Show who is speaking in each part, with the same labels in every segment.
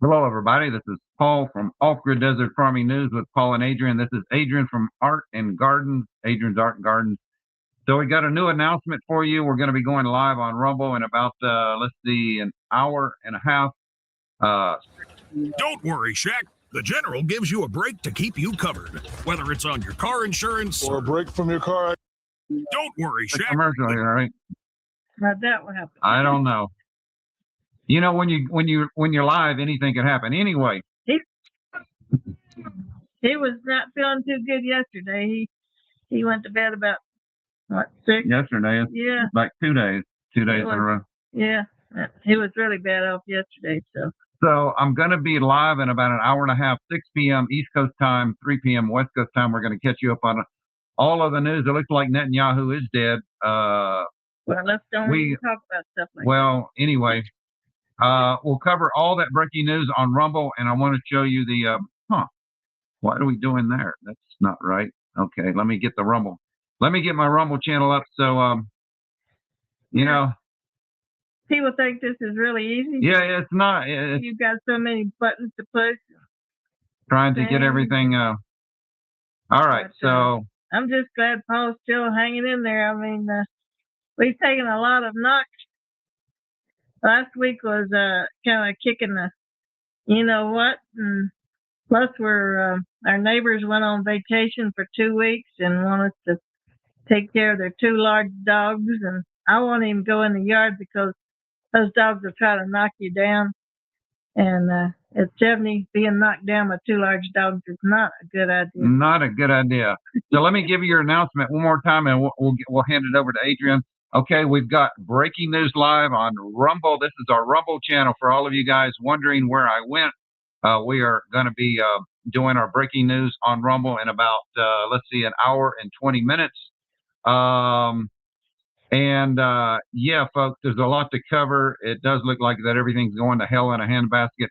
Speaker 1: Hello, everybody. This is Paul from Off-Grid Desert Farming News with Paul and Adrian. This is Adrian from Art and Gardens, Adrian's Art and Gardens. So we got a new announcement for you. We're going to be going live on Rumble in about, let's see, an hour and a half.
Speaker 2: Don't worry, Shaq. The General gives you a break to keep you covered, whether it's on your car insurance
Speaker 3: or a break from your car.
Speaker 2: Don't worry, Shaq.
Speaker 1: Commercial here, right?
Speaker 4: How'd that one happen?
Speaker 1: I don't know. You know, when you're live, anything can happen. Anyway,
Speaker 4: He was not feeling too good yesterday. He went to bed about what, 6?
Speaker 1: yesterday,
Speaker 4: Yeah.
Speaker 1: like 2 days in a row.
Speaker 4: Yeah, he was really bad off yesterday.
Speaker 1: So I'm going to be live in about an hour and a half, 6 p.m. East Coast time, 3 p.m. West Coast time. We're going to catch you up on all of the news. It looks like Netanyahu is dead.
Speaker 4: Well, let's don't even talk about stuff like that.
Speaker 1: Well, anyway. We'll cover all that breaking news on Rumble, and I want to show you the, what are we doing there? That's not right. Okay, let me get the Rumble. Let me get my Rumble channel up so, you know.
Speaker 4: People think this is really easy.
Speaker 1: Yeah, it's not.
Speaker 4: You've got so many buttons to push.
Speaker 1: Trying to get everything, all right, so.
Speaker 4: I'm just glad Paul's still hanging in there. I mean, we've taken a lot of knocks. Last week was kind of kicking the, you know what, and plus our neighbors went on vacation for 2 weeks and want us to take care of their 2 large dogs, and I won't even go in the yard because those dogs will try to knock you down, and at 70, being knocked down by 2 large dogs is not a good idea.
Speaker 1: Not a good idea. So let me give you your announcement one more time, and we'll hand it over to Adrian. Okay, we've got breaking news live on Rumble. This is our Rumble channel for all of you guys wondering where I went. We are going to be doing our breaking news on Rumble in about, let's see, an hour and 20 minutes. Yeah, folks, there's a lot to cover. It does look like that everything's going to hell in a handbasket.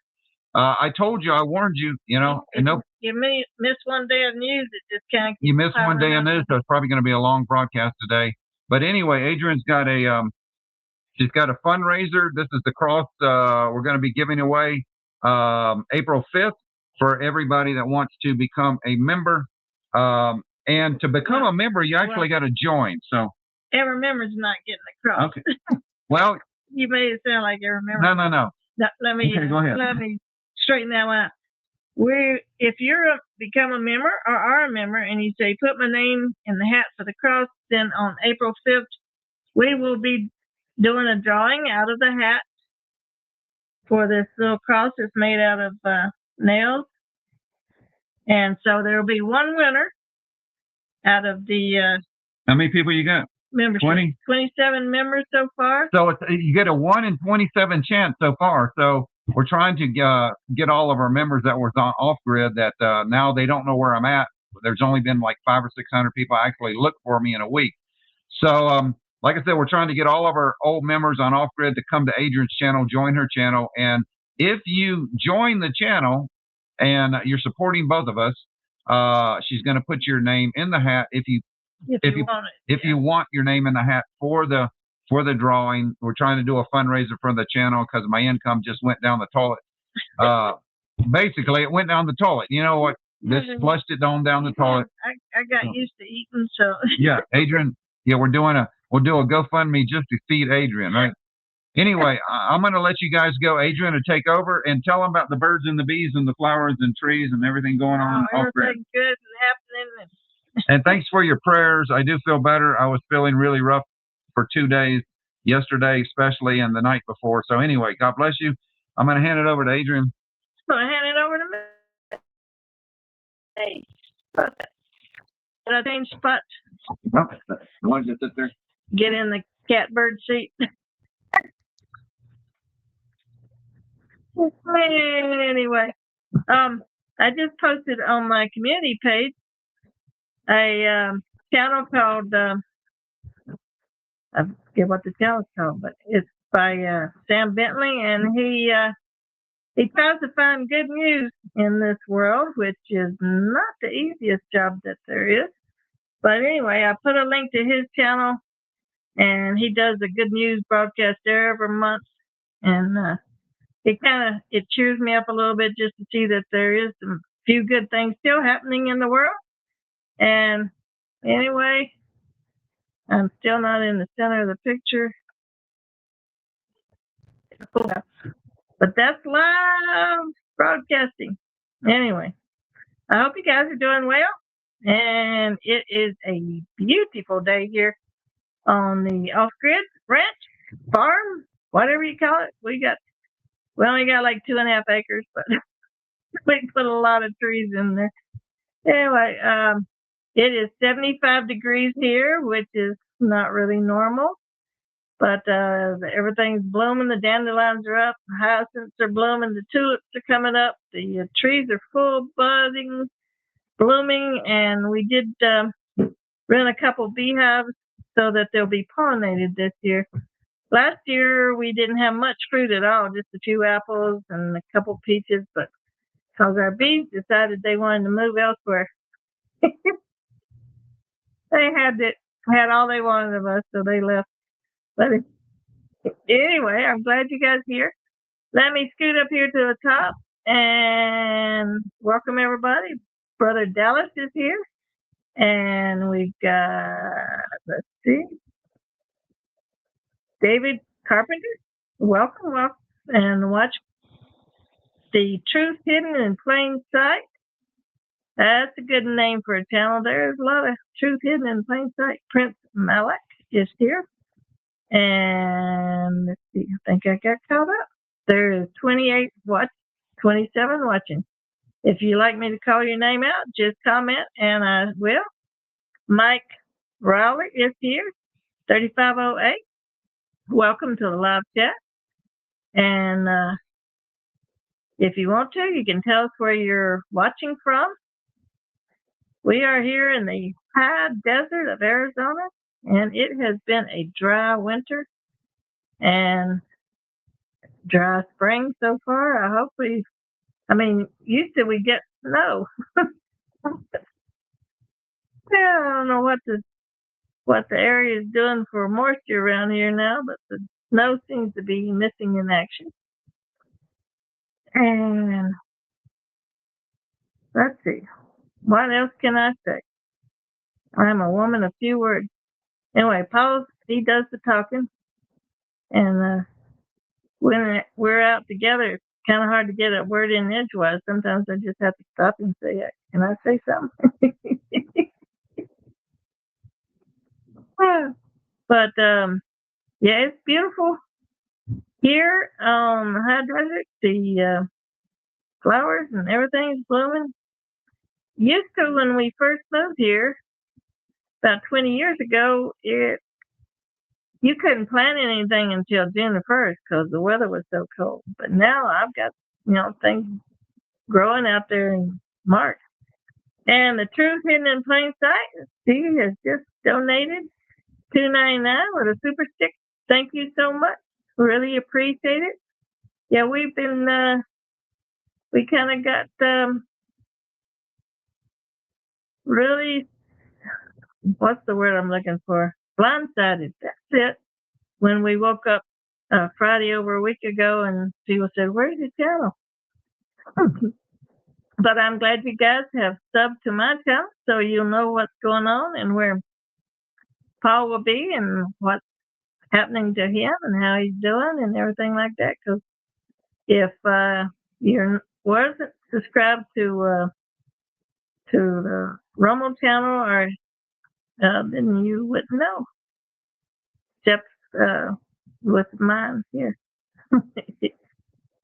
Speaker 1: I told you, I warned you, you know.
Speaker 4: You miss one day of news, it just kind of.
Speaker 1: You miss one day of news, so it's probably going to be a long broadcast today. But anyway, Adrian's got she's got a fundraiser. This is the cross we're going to be giving away April 5th for everybody that wants to become a member. And to become a member, you actually got to join. So
Speaker 4: every member's not getting the cross.
Speaker 1: Okay. Well,
Speaker 4: you made it sound like every member.
Speaker 1: No.
Speaker 4: Let me
Speaker 1: go ahead.
Speaker 4: Let me straighten that one out. If you're become a member or are a member and you say, put my name in the hat for the cross, then on April 5th, we will be doing a drawing out of the hat for this little cross that's made out of nails. And so there will be one winner out of the...
Speaker 1: how many people you got?
Speaker 4: Membership. 27 members so far.
Speaker 1: So you get a 1 in 27 chance so far. So we're trying to get all of our members that were on off-grid that now they don't know where I'm at. There's only been like 500 or 600 people actually look for me in a week. So like I said, we're trying to get all of our old members on off-grid to come to Adrian's channel, join her channel. And if you join the channel and you're supporting both of us, she's going to put your name in the hat if you want your name in the hat for the drawing. We're trying to do a fundraiser for the channel because my income just went down the toilet. Basically, it went down the toilet. You know what? This flushed it down the toilet.
Speaker 4: I got used to eating, so.
Speaker 1: Yeah, Adrian. Yeah, we'll do a GoFundMe just to feed Adrian, right? Anyway, I'm going to let you guys go. Adrian to take over and tell them about the birds and the bees and the flowers and trees and everything going on.
Speaker 4: Everything good and happening.
Speaker 1: And thanks for your prayers. I do feel better. I was feeling really rough for 2 days, yesterday especially, and the night before. So anyway, God bless you. I'm going to hand it over to Adrian.
Speaker 4: I'm going to hand it over to me. Hey, did I change spots?
Speaker 1: No, I want you to sit there.
Speaker 4: Get in the catbird seat. Anyway, I just posted on my community page a channel called I forget what the channel's called, but it's by Sam Bentley, and he tries to find good news in this world, which is not the easiest job that there is. But anyway, I put a link to his channel, and he does a good news broadcast there every month, and it cheers me up a little bit just to see that there is some few good things still happening in the world. And anyway, I'm still not in the center of the picture. But that's live broadcasting. Anyway, I hope you guys are doing well. And it is a beautiful day here on the off-grid ranch, farm, whatever you call it. We only got like 2.5 acres, but we put a lot of trees in there. Anyway, it is 75 degrees here, which is not really normal. But everything's blooming. The dandelions are up. The hyacinths are blooming. The tulips are coming up. The trees are full, budding, blooming. And we did rent a couple beehives so that they'll be pollinated this year. Last year, we didn't have much fruit at all, just a few apples and a couple peaches. But because our bees decided they wanted to move elsewhere, they had all they wanted of us, so they left. But anyway, I'm glad you guys are here. Let me scoot up here to the top and welcome everybody. Brother Dallas is here. And we've got, let's see, David Carpenter. Welcome. And watch The Truth Hidden in Plain Sight. That's a good name for a channel. There's a lot of truth hidden in plain sight. Prince Malak is here. And let's see, I think I got caught up. There is 27 watching. If you'd like me to call your name out, just comment and I will. Mike Rowley is here, 3508. Welcome to the live chat. And if you want to, you can tell us where you're watching from. We are here in the high desert of Arizona. And it has been a dry winter and dry spring so far. Usually we get snow. Yeah, I don't know what the area is doing for moisture around here now, but the snow seems to be missing in action. And let's see, what else can I say? I'm a woman of few words. Anyway, Paul, he does the talking. And when we're out together, it's kind of hard to get a word in edgewise. Sometimes I just have to stop and say, can I say something? But, yeah, it's beautiful here on the high desert. The flowers and everything is blooming. Used to, when we first moved here, about 20 years ago, you couldn't plant anything until June the 1st because the weather was so cold. But now I've got, things growing out there in March. And the Truth Hidden in Plain Sight, Steve has just donated $2.99 with a super stick. Thank you so much. Really appreciate it. Yeah, we've been, we kind of got really, what's the word I'm looking for? Blindsided. That's it. When we woke up Friday over a week ago and people said, where's your channel? But I'm glad you guys have subbed to my channel so you'll know what's going on and where Paul will be and what's happening to him and how he's doing and everything like that. Because if you wasn't subscribed to the Rumble channel, or then you wouldn't know. Except with mine here.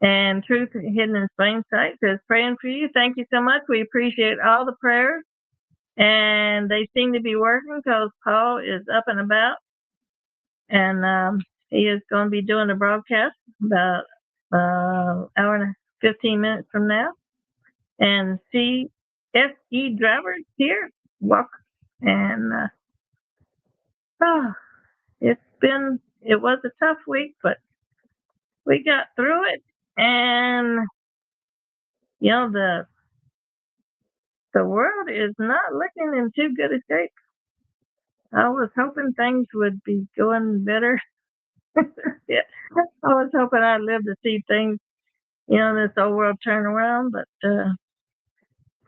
Speaker 4: And Truth Hidden in Plain Sight says, praying for you. Thank you so much. We appreciate all the prayers. And they seem to be working because Paul is up and about. And he is going to be doing a broadcast about an hour and 15 minutes from now. And CSE drivers here, welcome. And it was a tough week, but we got through it. And the world is not looking in too good a shape. I was hoping things would be going better. Yeah, I was hoping I'd live to see things this old world turnaround, but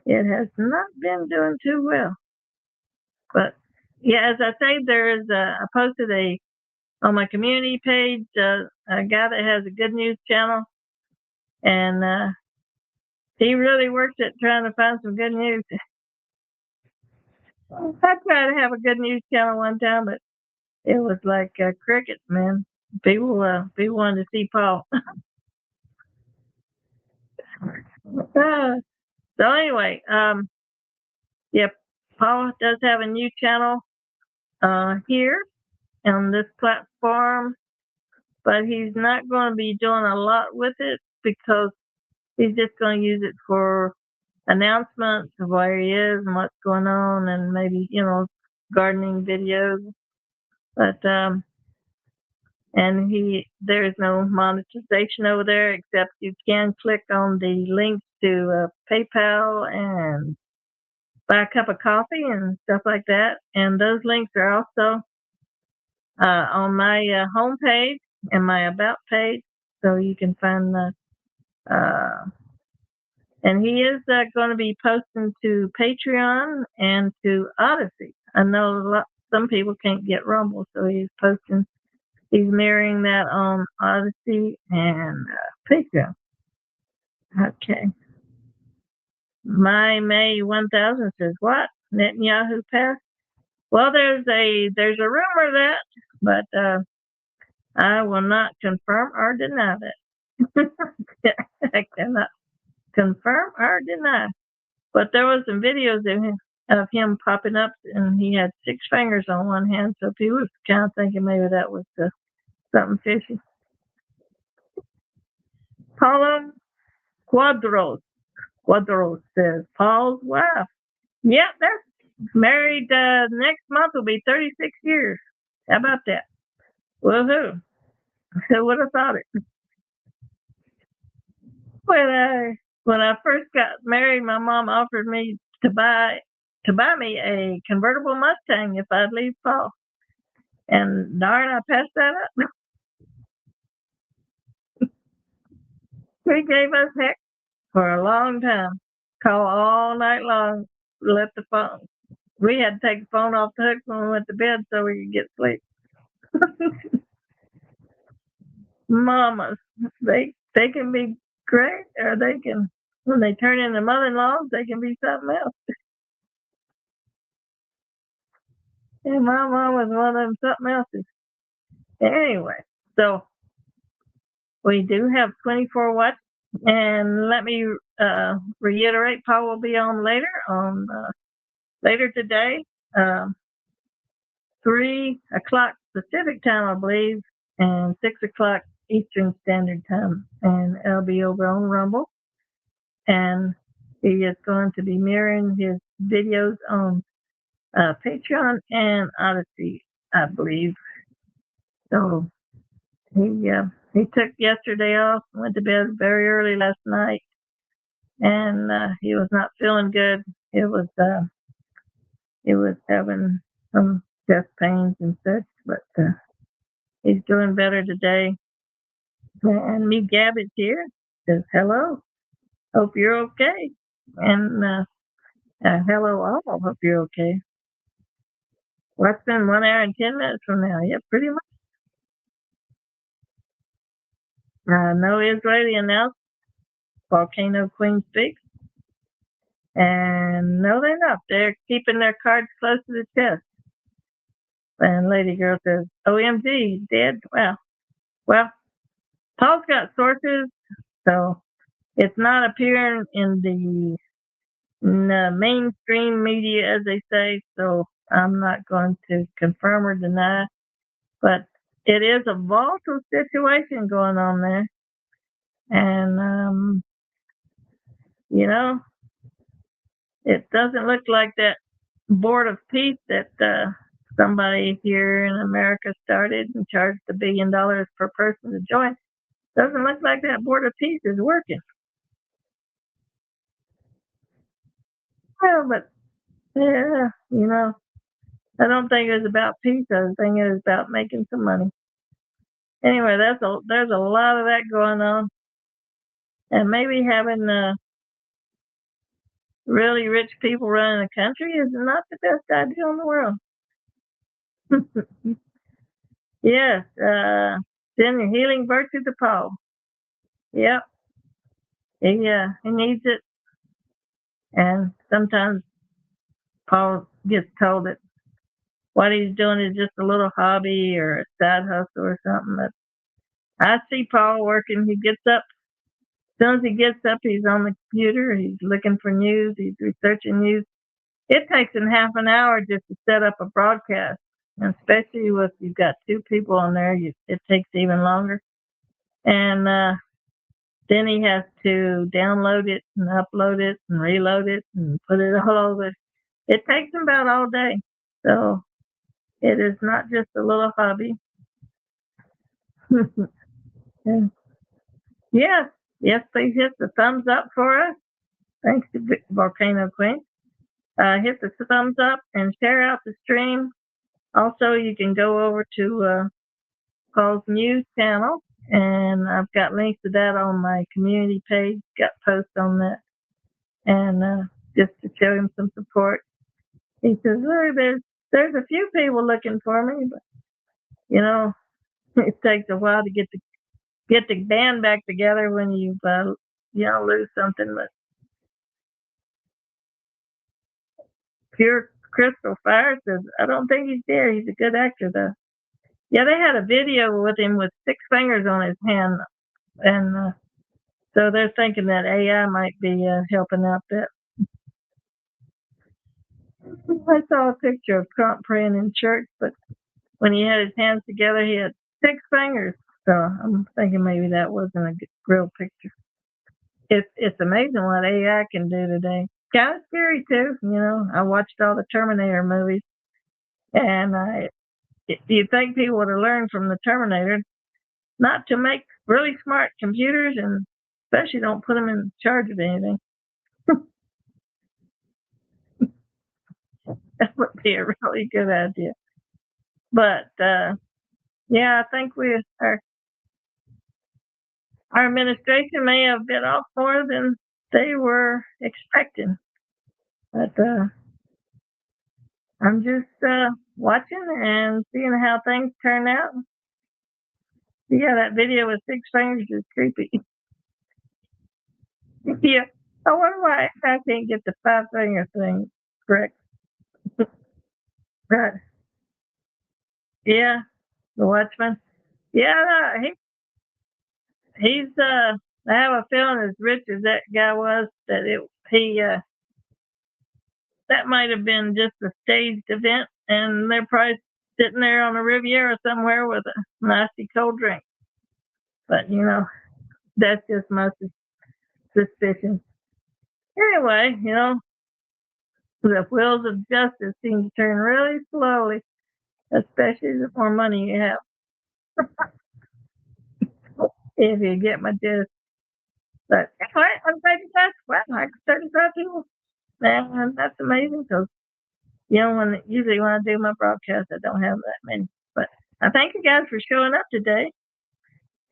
Speaker 4: it has not been doing too well. But yeah, as I say, I posted on my community page a guy that has a good news channel, and he really works at trying to find some good news. I tried to have a good news channel one time, but it was like crickets, man. People wanted to see Paul. So anyway, yep, Paul does have a new channel here on this platform, but he's not going to be doing a lot with it because he's just going to use it for announcements of where he is and what's going on, and maybe gardening videos. But and there's no monetization over there, except you can click on the link to PayPal and buy a cup of coffee and stuff like that. And those links are also on my homepage and my about page, so you can find and he is going to be posting to Patreon and to Odyssey. I know some people can't get Rumble, so he's mirroring that on Odyssey and Patreon. Okay. My May 1000 says, what? Netanyahu passed? Well, there's a rumor of that, but I will not confirm or deny that. I cannot confirm or deny. But there was some videos of him popping up, and he had 6 fingers on one hand, so people was kind of thinking maybe that was something fishy. Paulo Quadros says, Paul's wife. Yep, they're married. Next month will be 36 years. How about that? Woohoo! Who would have thought it? When I first got married, my mom offered me to buy me a convertible Mustang if I'd leave Paul. And darn, I passed that up. He gave us heck for a long time. Call all night long, left the phone. We had to take the phone off the hook when we went to bed so we could get sleep. Mamas, they can be great, or they can, when they turn into mother-in-laws, they can be something else. And my mom was one of them something else's. Anyway, so we do have 24 watts, and let me reiterate, Paul will be on later today, 3 o'clock Pacific time, I believe, and 6 o'clock Eastern Standard Time, and it'll be over on Rumble. And he is going to be mirroring his videos on Patreon and Odyssey, I believe. So he took yesterday off, went to bed very early last night, and he was not feeling good. It was having some chest pains and such, but he's doing better today. And me Gabbage here says hello. Hope you're okay. And hello all. Hope you're okay. Less than 1 hour and 10 minutes from now. Yeah, pretty much. No Israeli announced Volcano Queen speaks. And no, they're not. They're keeping their cards close to the chest. And Lady Girl says, OMG, he's dead? Wow. Well, Paul's got sources, so it's not appearing in the mainstream media, as they say, so I'm not going to confirm or deny. But it is a volatile situation going on there. And, it doesn't look like that board of peace that somebody here in America started and charged $1 billion per person to join. Doesn't look like that board of peace is working. Well, but yeah, I don't think it was about peace. I think it was about making some money. Anyway, there's a lot of that going on, And maybe having really rich people running the country is not the best idea in the world. Yes, send your healing virtue to Paul. Yep, he needs it. And sometimes Paul gets told that what he's doing is just a little hobby or a side hustle or something. But I see Paul working. He gets up. As soon as he gets up, he's on the computer. He's looking for news. He's researching news. It takes him half an hour just to set up a broadcast. And especially if you've got two people on there, it takes even longer. And then he has to download it and upload it and reload it and put it all over. It takes him about all day. So it is not just a little hobby. And yes, please hit the thumbs up for us. Thanks to Volcano Queen. Hit the thumbs up and share out the stream. Also, you can go over to Paul's news channel, and I've got links to that on my community page. Got posts on that, and just to show him some support. He says, "Look, there's a few people looking for me, but you know, it takes a while to get the band back together when you lose something." But Pure Crystal Fire says, "I don't think he's there. He's a good actor, though." Yeah, they had a video with him with 6 fingers on his hand, and so they're thinking that AI might be helping out that. I saw a picture of Trump praying in church, but when he had his hands together, he had 6 fingers. So I'm thinking maybe that wasn't a real picture. It's amazing what AI can do today. Kind of scary too, I watched all the Terminator movies, and you think people would have learned from the Terminator not to make really smart computers, and especially don't put them in charge of anything. That would be a really good idea. But yeah, I think our administration may have bit off more than they were expecting. But I'm just watching and seeing how things turn out. Yeah, that video with 6 fingers is creepy. Yeah, I wonder why I can't get the 5-finger thing correct. Right. Yeah, the Watchman. Yeah, no, he's I have a feeling as rich as that guy was that that might have been just a staged event, and they're probably sitting there on the Riviera somewhere with a nasty cold drink. But that's just my suspicion. Anyway, the wheels of justice seem to turn really slowly, especially the more money you have. If you get my gist. But anyway, I'm glad you guys. Well, like 35 people. And that's amazing because, usually when I do my broadcast, I don't have that many. But I thank you guys for showing up today.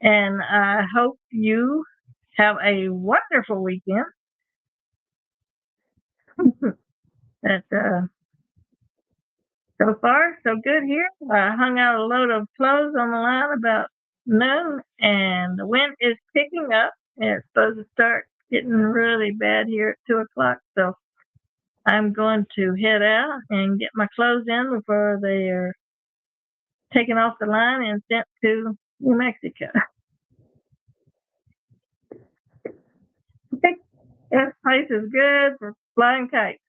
Speaker 4: And I hope you have a wonderful weekend. That so far, so good here. I hung out a load of clothes on the line about noon, and the wind is picking up. And it's supposed to start getting really bad here at 2 o'clock. So I'm going to head out and get my clothes in before they are taken off the line and sent to New Mexico. This place is good for flying kites.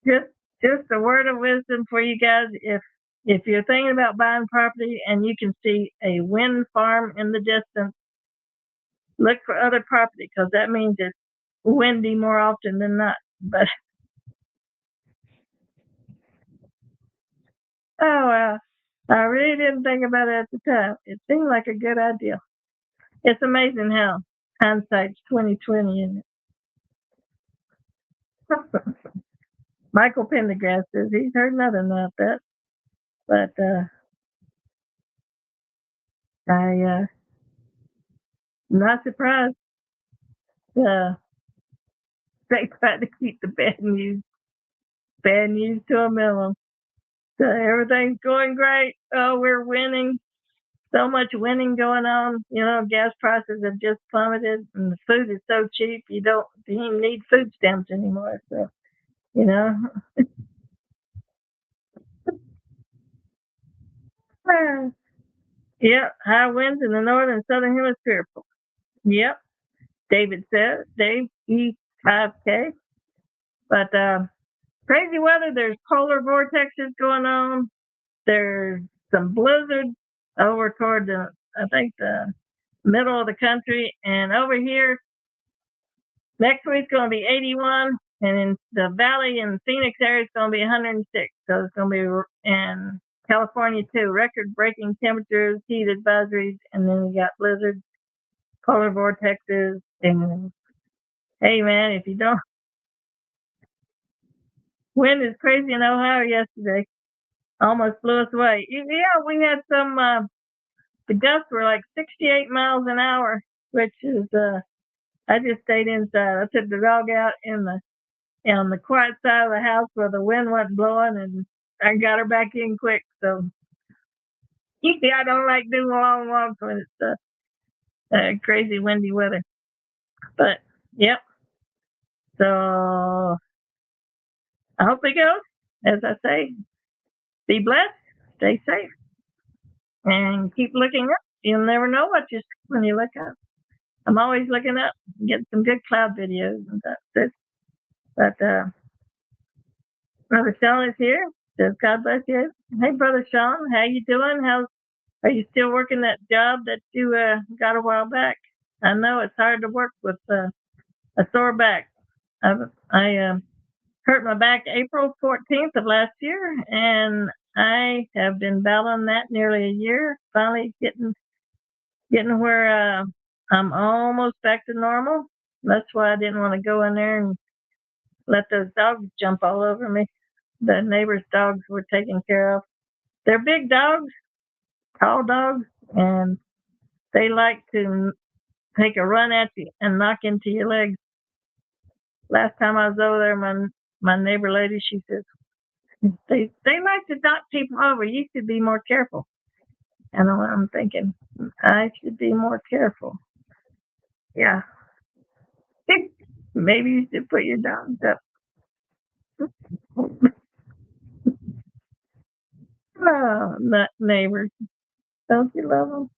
Speaker 4: Just a word of wisdom for you guys. If you're thinking about buying property and you can see a wind farm in the distance, look for other property because that means it's windy more often than not. But oh well, I really didn't think about it at the time. It seemed like a good idea. It's amazing how hindsight's 2020, isn't it? Michael Pendergrass says he's heard nothing about that, but I'm not surprised. they try to keep the bad news to a minimum. So everything's going great. Oh, we're winning. So much winning going on. You know, gas prices have just plummeted, and the food is so cheap. You don't even need food stamps anymore. So, you know. Yep, high winds in the northern and southern hemisphere. Yep, David said. Dave E5K. But crazy weather. There's polar vortexes going on. There's some blizzards over toward I think the middle of the country, and over here next week's going to be 81, and in the valley and Phoenix area it's going to be 106. So it's going to be in California too, record-breaking temperatures, heat advisories, and then we got blizzards, polar vortexes, and hey man, if you don't, wind is crazy in Ohio yesterday, almost blew us away. Yeah, we had some. The gusts were like 68 miles an hour, which is I just stayed inside. I took the dog out on the quiet side of the house where the wind wasn't blowing, and I got her back in quick. So usually I don't like doing long walks when it's crazy windy weather. But yep. So I hope it goes. As I say, be blessed, stay safe, and keep looking up. You'll never know what you see when you look up. I'm always looking up, getting some good cloud videos and stuff. But Brother Sean is here. Says God bless you. Hey, Brother Sean, how you doing? Are you still working that job that you got a while back? I know it's hard to work with a sore back. I hurt my back April 14th of last year, and I have been battling that nearly a year. Finally getting where I'm almost back to normal. That's why I didn't want to go in there and let those dogs jump all over me. The neighbors' dogs were taken care of. They're big dogs, tall dogs, and they like to take a run at you and knock into your legs. Last time I was over there, my neighbor lady, she says, they like to knock people over. You should be more careful. And I'm thinking, I should be more careful. Yeah. Maybe you should put your dogs up. Oh, neighbors. Don't you love them?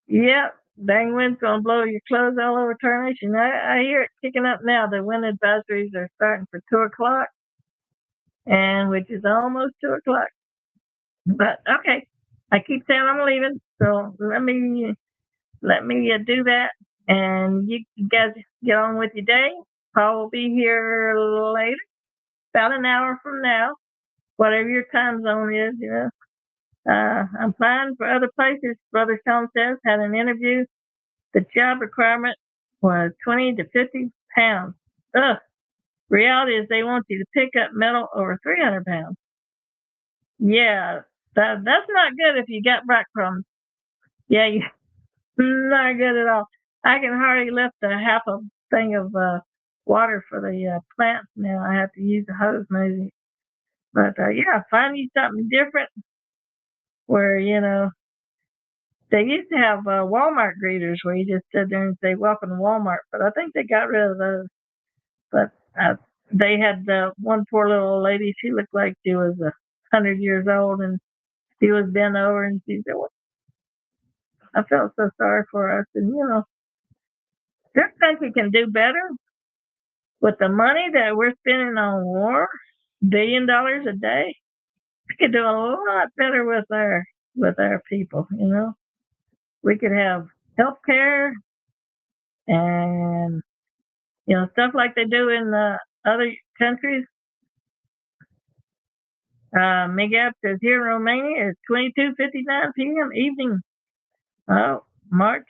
Speaker 4: Yep. Dang wind's going to blow your clothes all over Tarnation. I hear it kicking up now. The wind advisories are starting for 2 o'clock, and which is almost 2 o'clock. But okay, I keep saying I'm leaving, so let me do that, and you guys get on with your day. Paul will be here later, about an hour from now, whatever your time zone is. You know, I'm applying for other places. Brother Sean says had an interview. The job requirement was 20 to 50 pounds. Ugh. Reality is they want you to pick up metal over 300 pounds. Yeah, that's not good if you got back problems. Yeah, not good at all. I can hardly lift a half a thing of water for the plants now. I have to use a hose maybe. But yeah, find you something different where, you know, they used to have Walmart greeters where you just stood there and say, "Welcome to Walmart," but I think they got rid of those. But they had one poor little lady. She looked like she was 100 years old, and she was bent over, and she said, well, I felt so sorry for us. And, you know, this country can do better with the money that we're spending on war, $1 billion a day. We could do a lot better with our people, you know. We could have health care and, you know, stuff like they do in the other countries. Miguel says here in Romania it's 22:59 p.m. evening. Oh, March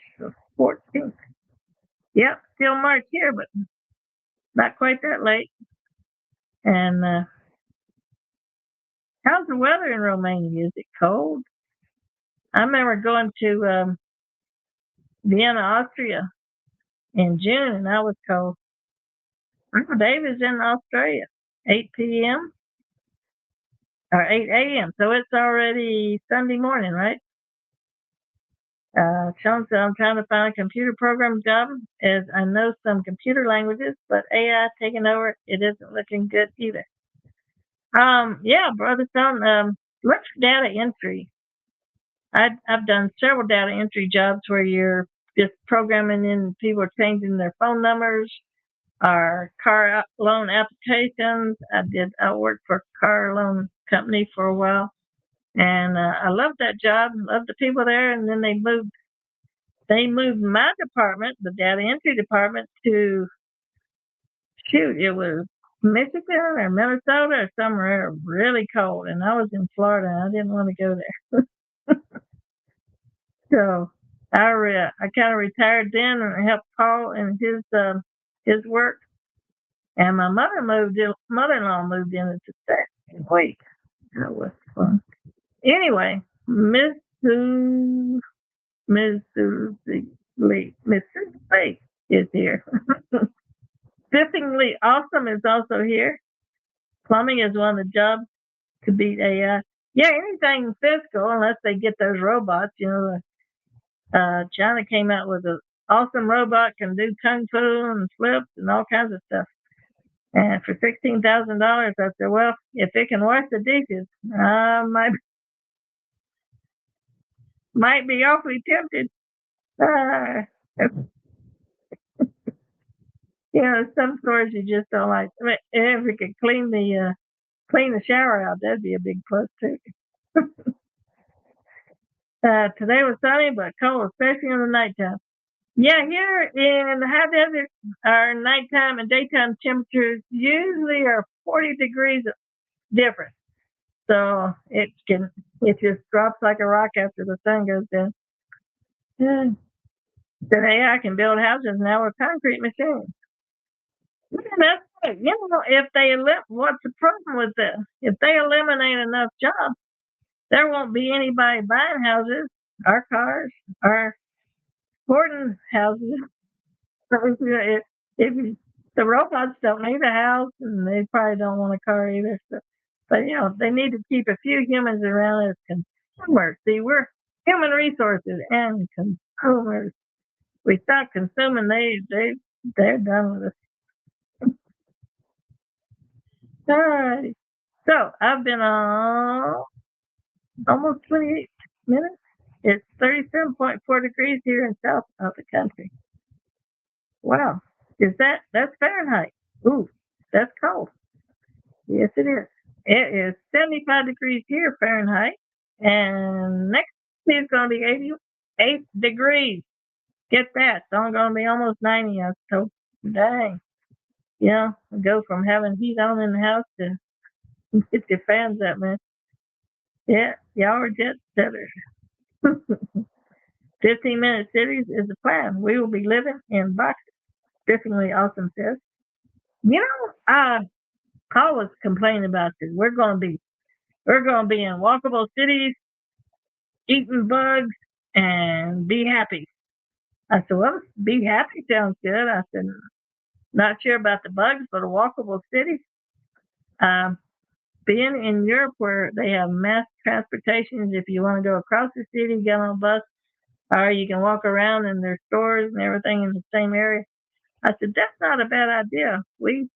Speaker 4: 14th. Yep, still March here, but not quite that late. And how's the weather in Romania? Is it cold? I remember going to Vienna, Austria, in June, and I was cold. Uncle Dave is in Australia, 8 p.m. or 8 a.m. So it's already Sunday morning, right? Sean said, I'm trying to find a computer program job as I know some computer languages, but AI taking over, it isn't looking good either. Yeah, Brother Sean, look for data entry. I've done several data entry jobs where you're just programming in, people are changing their phone numbers, or car loan applications. I worked for a car loan company for a while, and I loved that job, loved the people there. And then they moved my department, the data entry department, to, shoot, it was Michigan or Minnesota or somewhere really cold, and I was in Florida, and I didn't want to go there. So I kind of retired then and helped Paul in his work. And my mother-in-law moved in at the second week. That was fun. Anyway, Mrs. Lee is here. Spiffingly Awesome is also here. Plumbing is one of the jobs to beat AI. Yeah, anything physical, unless they get those robots. China came out with an awesome robot, can do kung fu and flips and all kinds of stuff. And for $16,000, I said, well, if it can wash the dishes, I might be awfully tempted. Some stores you just don't like. I mean, if it could clean the shower out, that'd be a big plus too. Today was sunny but cold, especially in the nighttime. Yeah, here in the high desert, our nighttime and daytime temperatures usually are 40 degrees different. So it just drops like a rock after the sun goes down. Today I can build houses now with concrete machines. That's right. If what's the problem with this? If they eliminate enough jobs, there won't be anybody buying houses, or cars, or supporting houses. If the robots don't need a house, and they probably don't want a car either. So, but they need to keep a few humans around as consumers. See, we're human resources and consumers. We stop consuming, they're done with us. All right. So I've been on almost 28 minutes. It's 37.4 degrees here in south of the country. Wow. That's Fahrenheit? Ooh, that's cold. Yes, it is. It is 75 degrees here Fahrenheit. And next is going to be 88 degrees. Get that. It's only going to be almost 90. I was told. Dang. Go from having heat on in the house to get your fans up, man. Yeah, y'all are jet setters. 15-minute cities is the plan. We will be living in boxes. Definitely awesome, says. Paul was complaining about this. We're going to be in walkable cities, eating bugs, and be happy. I said, well, be happy sounds good. I said, not sure about the bugs, but a walkable city. Being in Europe where they have mass transportations, if you want to go across the city, get on a bus, or you can walk around in their stores and everything in the same area. I said, that's not a bad idea. We've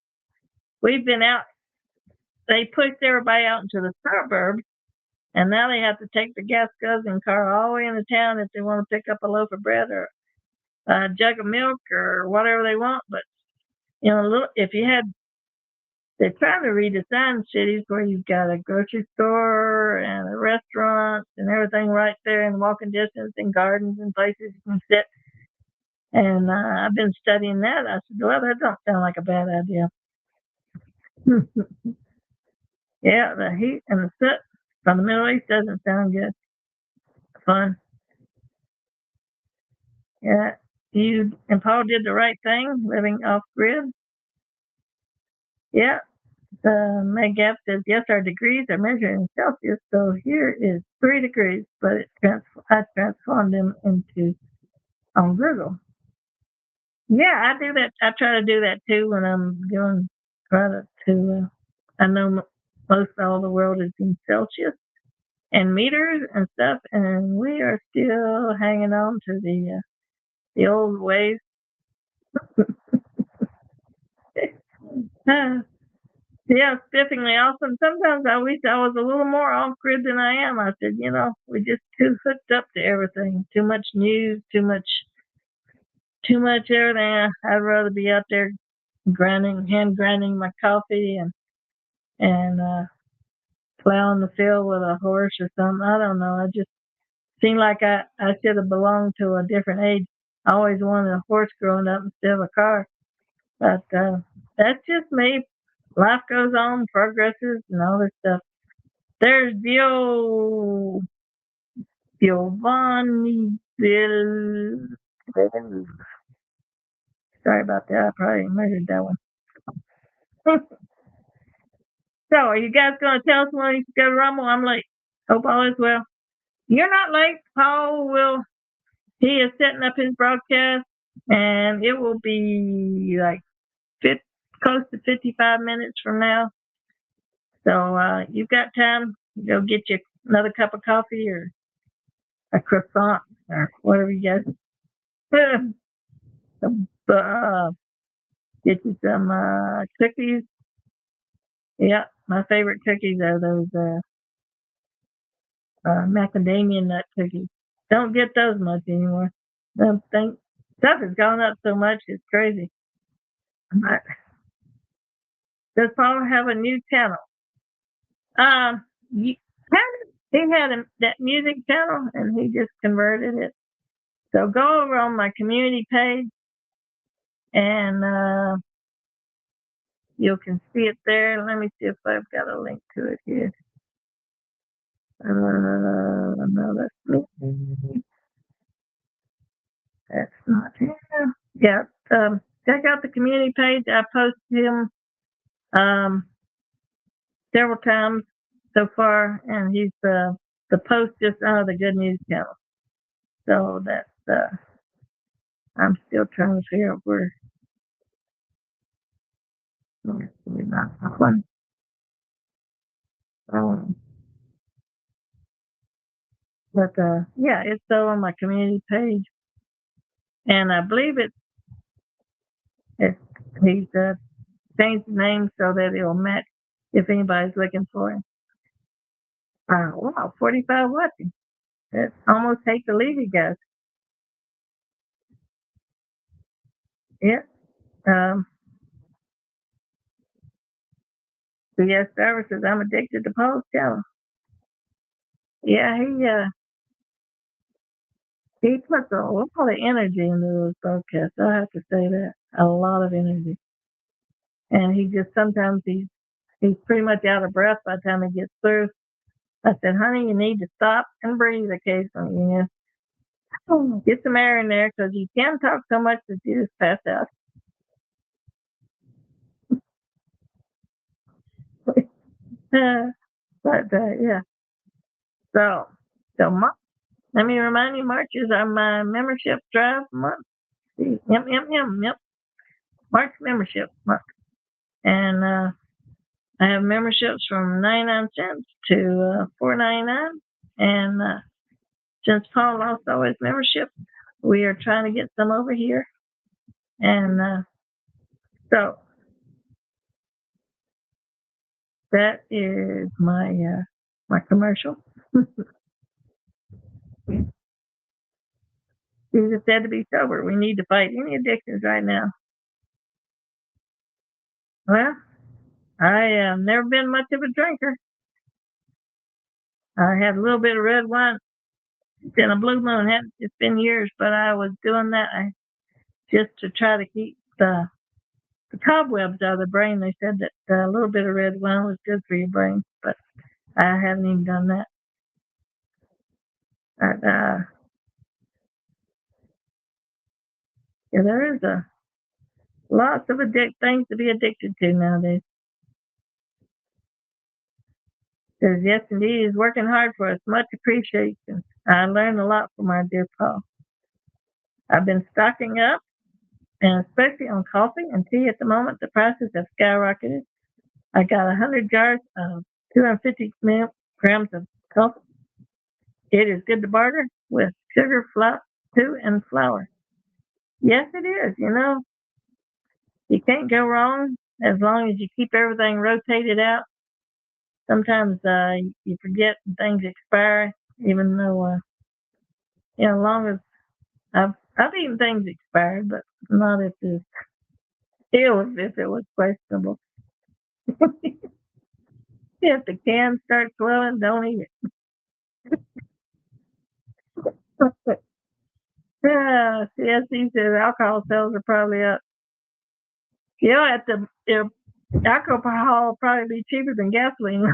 Speaker 4: been out. They pushed everybody out into the suburbs, and now they have to take the gas guzzling car all the way into town if they want to pick up a loaf of bread or a jug of milk or whatever they want. But if you had, they're trying to redesign cities where you've got a grocery store and a restaurant and everything right there in walking distance, and gardens and places you can sit. And I've been studying that. I said, well, that don't sound like a bad idea. Yeah, the heat and the soot from the Middle East doesn't sound good. Fun. Yeah, you and Paul did the right thing, living off grid. Yeah. Meg Gap says, yes, our degrees are measured in Celsius, so here is 3 degrees, but I transformed them on Google. Yeah, I do that. I try to do that too when I'm doing product to. I know most all the world is in Celsius and meters and stuff, and we are still hanging on to the old ways. Yeah, spiffingly awesome. Sometimes I wish I was a little more off grid than I am. I said, we just too hooked up to everything. Too much news, too much everything. I'd rather be out there hand grinding my coffee and plowing the field with a horse or something. I don't know. I just seemed like I should have belonged to a different age. I always wanted a horse growing up instead of a car. But that's just me. Life goes on, progresses, and all this stuff. There's Giovanni Sorry about that. I probably murdered that one. So, are you guys going to tell us when you go to Rumble? I'm late. Hope all is well. You're not late. He is setting up his broadcast, and it will be like close to 55 minutes from now. So, you've got time to go get you another cup of coffee or a croissant or whatever you guys. Get you some cookies. Yeah, my favorite cookies are those macadamia nut cookies. Don't get those much anymore. Don't think stuff has gone up so much, it's crazy. But does Paul have a new channel? He had that music channel, and he just converted it. So go over on my community page, and you can see it there. Let me see if I've got a link to it here. No, that's me. That's not him. Yeah, check out the community page. I posted him several times so far, and he's the post just out of the Good News channel. So that's I'm still trying to figure out where. Not that one. But yeah, it's still on my community page, and I believe he's changed the name so that it'll match if anybody's looking for him. Wow, 45 watching. I almost hate to leave you guys. Yeah. So yes, Trevor says I'm addicted to Paul's channel. Yeah, he puts a lot of energy into those broadcasts. I have to say that. A lot of energy. And he just sometimes he's pretty much out of breath by the time he gets through. I said, honey, you need to stop and breathe occasionally. Get some air in there because you can talk so much that you just pass out. But yeah. So let me remind you, March is my membership drive month. Yep. March membership month. And I have memberships from 99 cents to $4.99. And since Paul lost all his membership, we are trying to get some over here. And so that is my commercial. Jesus said to be sober. We need to fight any addictions right now. Well, I have never been much of a drinker. I had a little bit of red wine in a blue moon. It's been years, but I was doing that just to try to keep the cobwebs out of the brain. They said that a little bit of red wine was good for your brain, but I haven't even done that. But, yeah, there is lots of things to be addicted to nowadays. Says, yes, indeed, he's working hard for us. Much appreciation. I learned a lot from our dear Paul. I've been stocking up and especially on coffee and tea at the moment, the prices have skyrocketed. I got 100 jars of 250 grams of coffee. It is good to barter with sugar, flour, too, and flour. Yes, it is. You know, you can't go wrong as long as you keep everything rotated out. Sometimes you forget things expire, even though as long as I've eaten things expired, but not if it's still if it was questionable. If the can starts swelling, don't eat it. CSC says alcohol sales are probably up. At the alcohol will probably be cheaper than gasoline.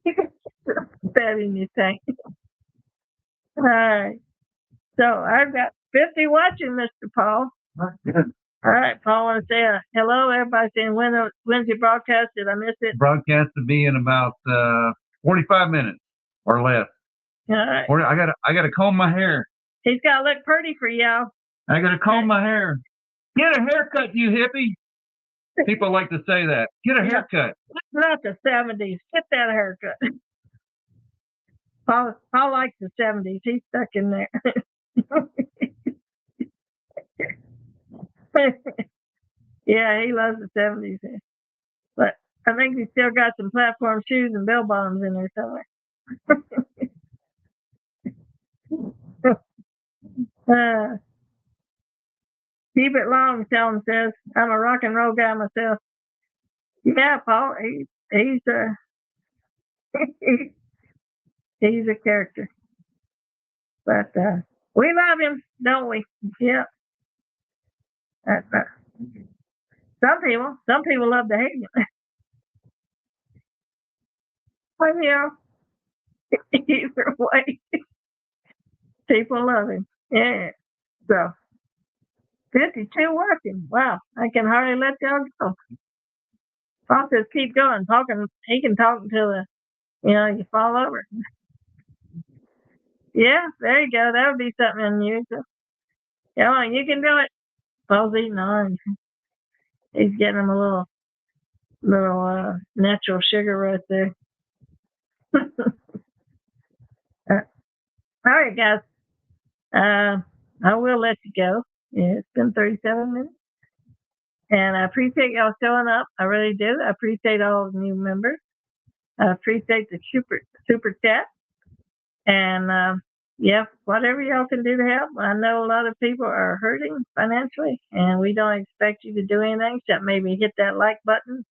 Speaker 4: That in your tank. All right. So I've got 50 watching, Mr. Paul.
Speaker 1: Good.
Speaker 4: All right, Paul, I want to say hello. Everybody's saying when's your broadcast? Did I miss it?
Speaker 1: Broadcast to be in about 45 minutes or less.
Speaker 4: All right.
Speaker 1: I gotta comb my hair.
Speaker 4: He's got to look pretty for y'all.
Speaker 1: I gotta comb my hair. Get a haircut, you hippie. People like to say that. Get a haircut.
Speaker 4: Not the 70s. Get that haircut. Paul likes the 70s. He's stuck in there. Yeah, he loves the 70s. But I think he's still got some platform shoes and bell bottoms in there somewhere. Keep it long, Sheldon says. I'm a rock and roll guy myself. Yeah, Paul, he's he's a character. But we love him, don't we? Yeah. Some people love to hate him. But either way, people love him. Yeah. So 52 working. Wow, I can hardly let y'all go. Paul says keep going, talking. He can talk until you fall over. Yeah, there you go. That would be something unusual. Yeah, you can do it. Paul's eating orange. He's getting him a little natural sugar right there. All right, guys. I will let you go. Yeah, it's been 37 minutes. And I appreciate y'all showing up. I really do. I appreciate all the new members. I appreciate the super chat. And whatever y'all can do to help. I know a lot of people are hurting financially, and we don't expect you to do anything except maybe hit that like button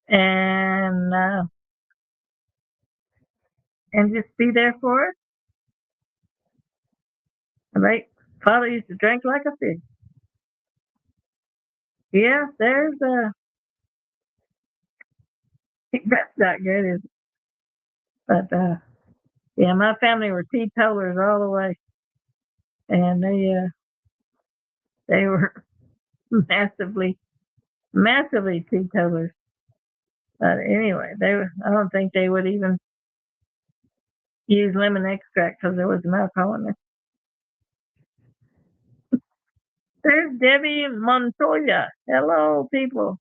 Speaker 4: and just be there for us. Right? Father used to drink like a fish. Yeah, there's that's not good, is it? But my family were teetotalers all the way, and they were massively teetotalers. But anyway, I don't think they would even use lemon extract because there was no alcohol in it. There's Debbie Montoya. Hello, people.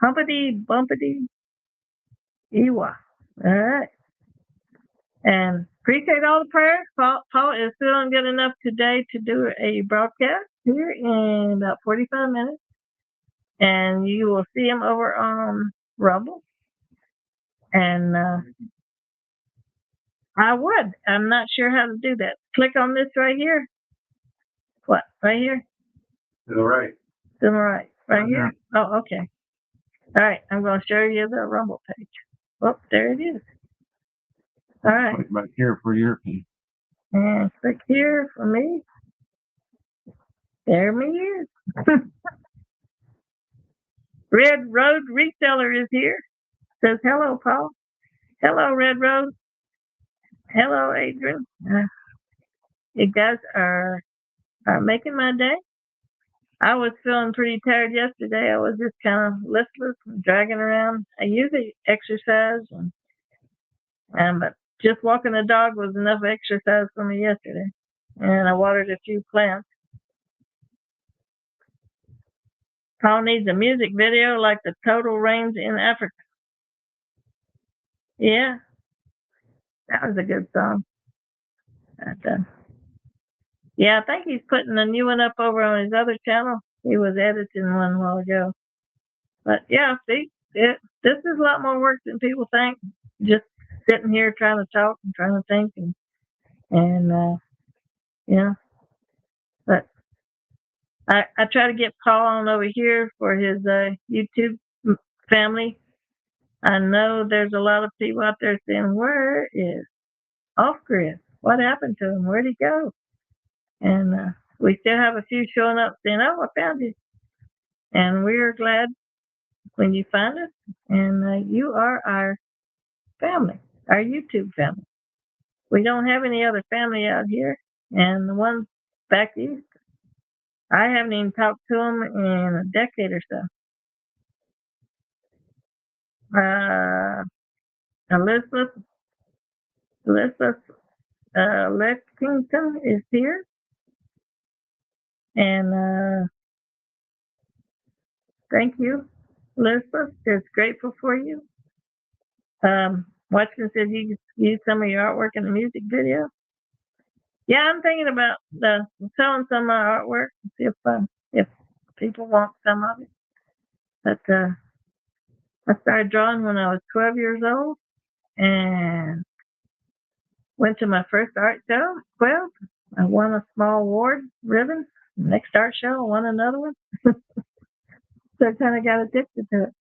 Speaker 4: Humpity bumpity Ewa. All right. And appreciate all the prayers. Paul is feeling good enough today to do a broadcast here in about 45 minutes. And you will see him over on Rumble. And I'm not sure how to do that. Click on this right here. What? Right here?
Speaker 1: To the right.
Speaker 4: To the right. Right here? Oh, okay. All right. I'm going to show you the Rumble page. Oh, there it is. All right.
Speaker 1: Click back here for your piece.
Speaker 4: And click here for me. There me is. Red Road Reseller is here. Says hello, Paul. Hello, Red Road. Hello, Adrian. You guys are making my day. I was feeling pretty tired yesterday. I was just kind of listless and dragging around. I usually exercise, but just walking the dog was enough exercise for me yesterday. And I watered a few plants. Paul needs a music video like the total rains in Africa. Yeah, that was a good song. But, yeah, I think he's putting a new one up over on his other channel. He was editing one a while ago. But yeah, see, this is a lot more work than people think. Just sitting here trying to talk and trying to think and yeah. But I try to get Paul on over here for his YouTube family. I know there's a lot of people out there saying, "Where is Off Grid? What happened to him? Where'd he go?" And we still have a few showing up saying, "Oh, I found you." And we're glad when you find us. And you are our family, our YouTube family. We don't have any other family out here. And the ones back east, I haven't even talked to them in a decade or so. Elizabeth Lexington is here. And thank you, Elizabeth. It's grateful for you. Watson says you can use some of your artwork in the music video. Yeah, I'm thinking about selling some of my artwork, see if people want some of it. But I started drawing when I was 12 years old and went to my first art show at 12. I won a small award ribbon. Next art show, I won another one. So I kind of got addicted to it.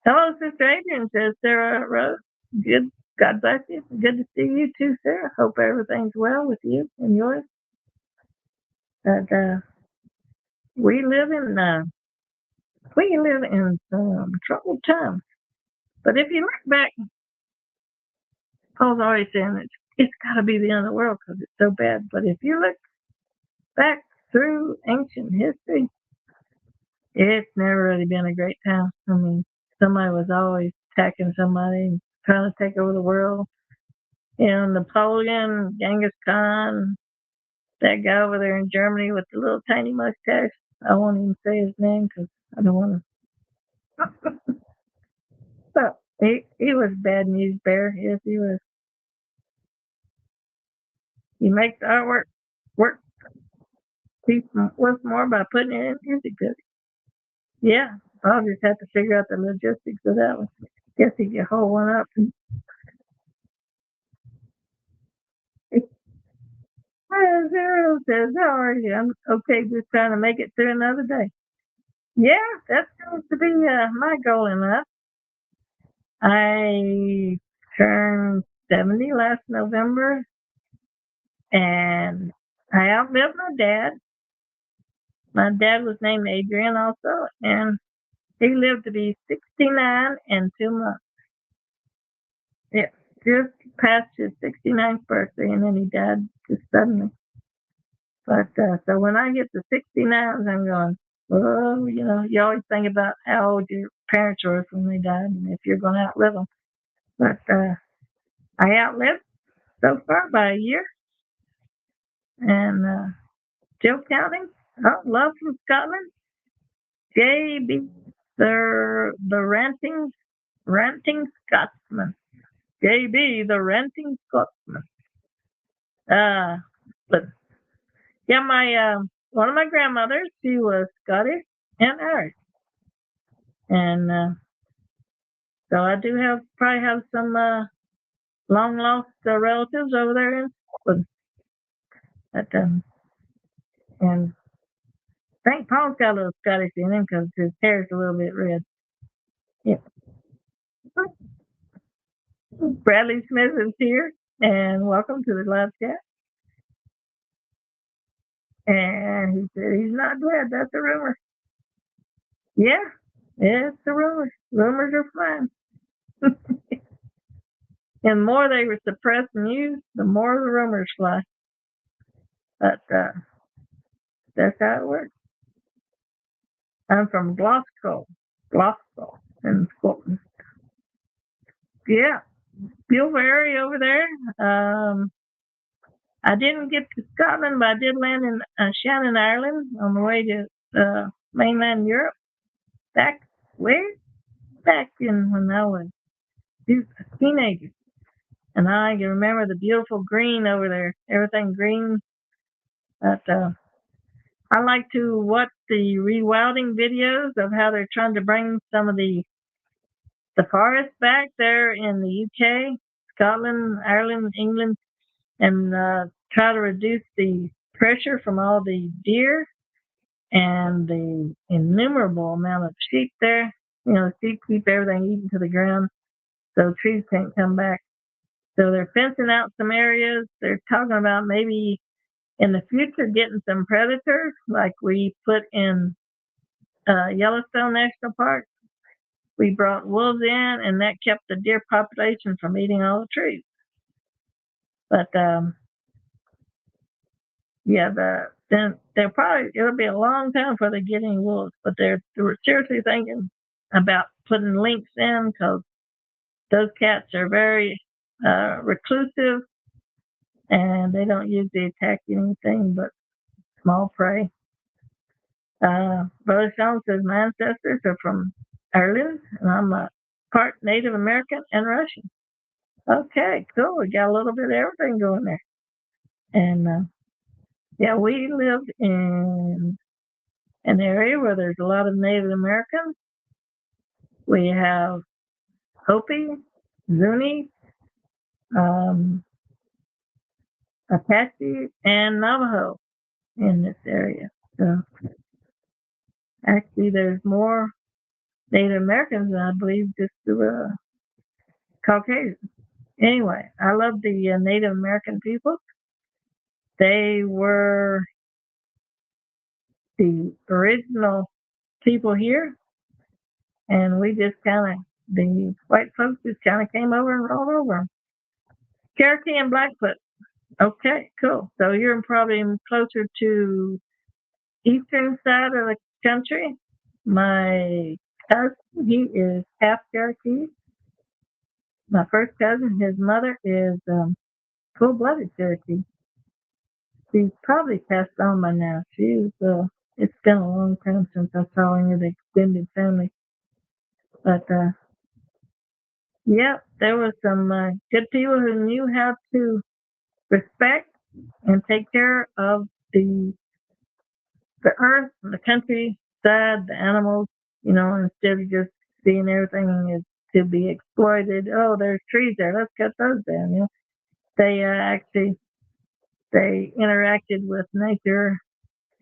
Speaker 4: Hello, Sister Adrian, says Sarah Rose. Good. God bless you. Good to see you too, Sarah. Hope everything's well with you and yours. But we live in some troubled times. But if you look back, Paul's always saying it's got to be the end of the world because it's so bad. But if you look back through ancient history, it's never really been a great time. I mean, somebody was always attacking somebody and trying to take over the world. You know, Napoleon, Genghis Khan, that guy over there in Germany with the little tiny mustache. I won't even say his name because I don't want to. But he was bad news bear. Yes, he was. He makes artwork work worth more by putting it in music videos. Yeah, I'll just have to figure out the logistics of that one. Guess he could hold one up. Zero says, "How are you? I'm okay, just trying to make it through another day." Yeah, that seems to be my goal in life. I turned 70 last November, and I outlived my dad. My dad was named Adrian also, and he lived to be 69 and 2 months. Yeah, just past his 69th birthday, and then he died just suddenly. But so when I get to 69, I'm going, oh, you know, you always think about how old your parents were when they died and if you're going to outlive them. But I outlived so far by a year, and still counting. Oh, love from Scotland. JB, the ranting Scotsman. JB, the ranting Scotsman. But yeah, my one of my grandmothers, she was Scottish and Irish, and so I do probably have some long lost relatives over there in Scotland. But and St. Paul's got a little Scottish in him because his hair's a little bit red. Yeah. Bradley Smith is here, and welcome to the live chat. And he said he's not dead. That's a rumor. Yeah, it's a rumor. Rumors are fine. And the more they were suppressed and used, the more the rumors fly. But that's how it works. I'm from Glasgow in Scotland. Yeah, Bilberry over there. I didn't get to Scotland, but I did land in Shannon, Ireland on the way to mainland Europe. back way back in when I was a teenager. And I can remember the beautiful green over there, everything green. But I like to watch the rewilding videos of how they're trying to bring some of the forest back there in the UK, Scotland, Ireland, England, and try to reduce the pressure from all the deer and the innumerable amount of sheep there. You know, sheep keep everything eaten to the ground, so trees can't come back. So they're fencing out some areas. They're talking about maybe in the future getting some predators like we put in Yellowstone National Park. We brought wolves in, and that kept the deer population from eating all the trees. But yeah, then it'll be a long time before they get any wolves. But they were seriously thinking about putting lynx in because those cats are very reclusive, and they don't usually attack anything but small prey. Brother Sean says my ancestors are from Ireland, and I'm a part Native American and Russian. Okay, cool. We got a little bit of everything going there. And yeah, we live in an area where there's a lot of Native Americans. We have Hopi, Zuni, Apache, and Navajo in this area. So actually, there's more Native Americans than I believe just the Caucasians. Anyway, I love the Native American people. They were the original people here, and we just the white folks just kind of came over and rolled over them. Cherokee and Blackfoot. Okay, cool. So you're probably closer to eastern side of the country. My cousin, he is half Cherokee. My first cousin, his mother is full-blooded Cherokee. She's probably passed on by now. It's been a long time since I saw any of the extended family. But yeah, there was some good people who knew how to respect and take care of the earth, the countryside, the animals, instead of just seeing everything as to be exploited. Oh, there's trees there. Let's cut those down. They they interacted with nature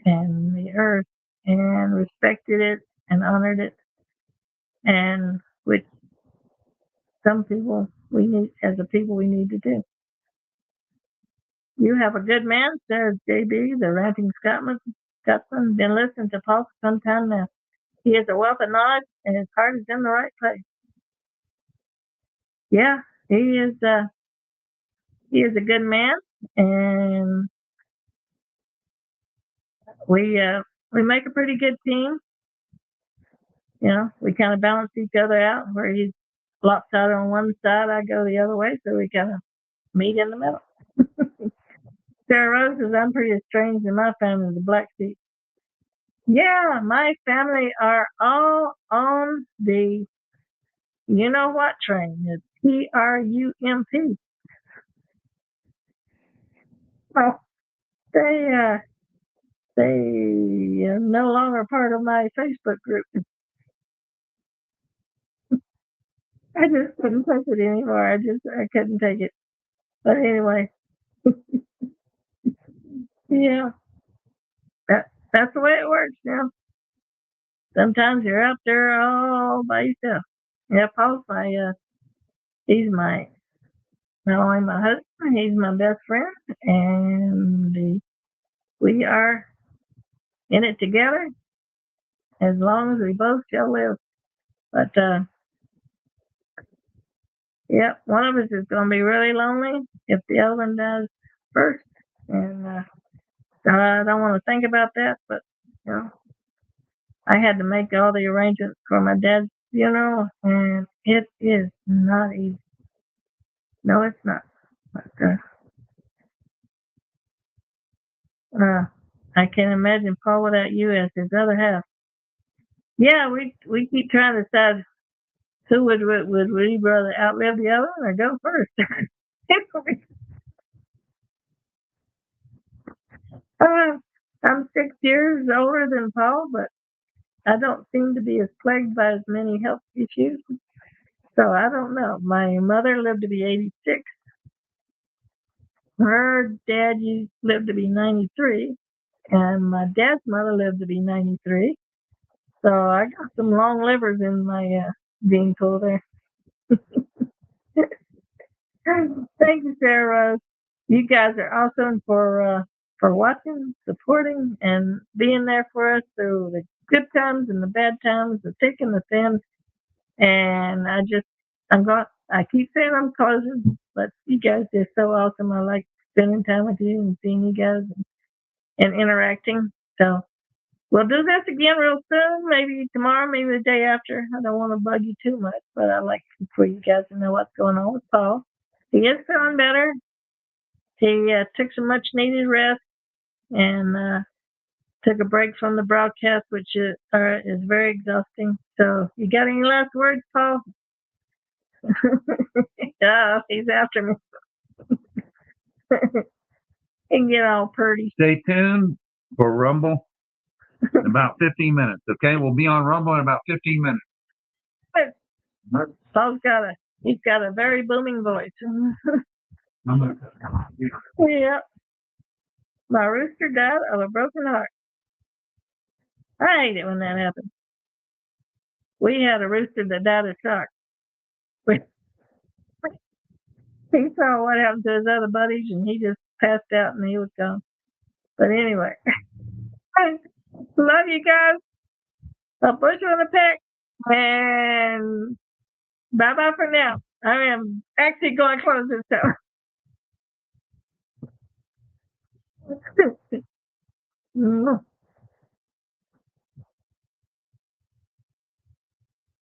Speaker 4: and the earth and respected it and honored it, and which some people we need to do. You have a good man, says JB, the ranting Scotsman. Been listening to Paul for some time now. He has a wealth of knowledge, and his heart is in the right place. Yeah, he is. He is a good man, and we make a pretty good team. We kind of balance each other out. Where he's lopsided on one side, I go the other way, so we kind of meet in the middle. Sarah Rose says, I'm pretty strange in my family, the Blackfeet. Yeah, my family are all on the you know what train. It's TRUMP. Well, they are no longer part of my Facebook group. I just couldn't take it anymore. I couldn't take it. But anyway, yeah, that's the way it works now. Sometimes you're out there all by yourself. Yeah, Paul's he's not only my husband, he's my best friend, and we are in it together as long as we both shall live. But yeah, one of us is going to be really lonely if the other one does first, and I don't want to think about that. But I had to make all the arrangements for my dad's funeral, and it is not easy. No, it's not. But I can't imagine Paul without you as his other half. Yeah, we keep trying to decide who would we rather outlive the other one or go first. uh, I'm 6 years older than Paul, but I don't seem to be as plagued by as many health issues. So I don't know. My mother lived to be 86. Her dad lived to be 93. And my dad's mother lived to be 93. So I got some long livers in my gene pool there. Thank you, Sarah Rose. You guys are awesome for watching, supporting, and being there for us through the good times and the bad times, the thick and the thin. And I keep saying I'm closing, but you guys are so awesome. I like spending time with you and seeing you guys and interacting. So we'll do this again real soon, maybe tomorrow, maybe the day after. I don't want to bug you too much, but I like for you guys to know what's going on with Paul. He is feeling better. He took some much needed rest and took a break from the broadcast, which is very exhausting. So, you got any last words, Paul? Yeah, he's after me. He can get all purdy.
Speaker 1: Stay tuned for Rumble in about 15 minutes. Okay, we'll be on Rumble in about 15 minutes.
Speaker 4: Paul's he's got a very booming voice. Yeah. My rooster died of a broken heart. I hate it when that happens. We had a rooster that died of shock. He saw what happened to his other buddies and he just passed out and he was gone. But anyway, love you guys. I'll put you on the pack and bye bye for now. I am actually going to close this show.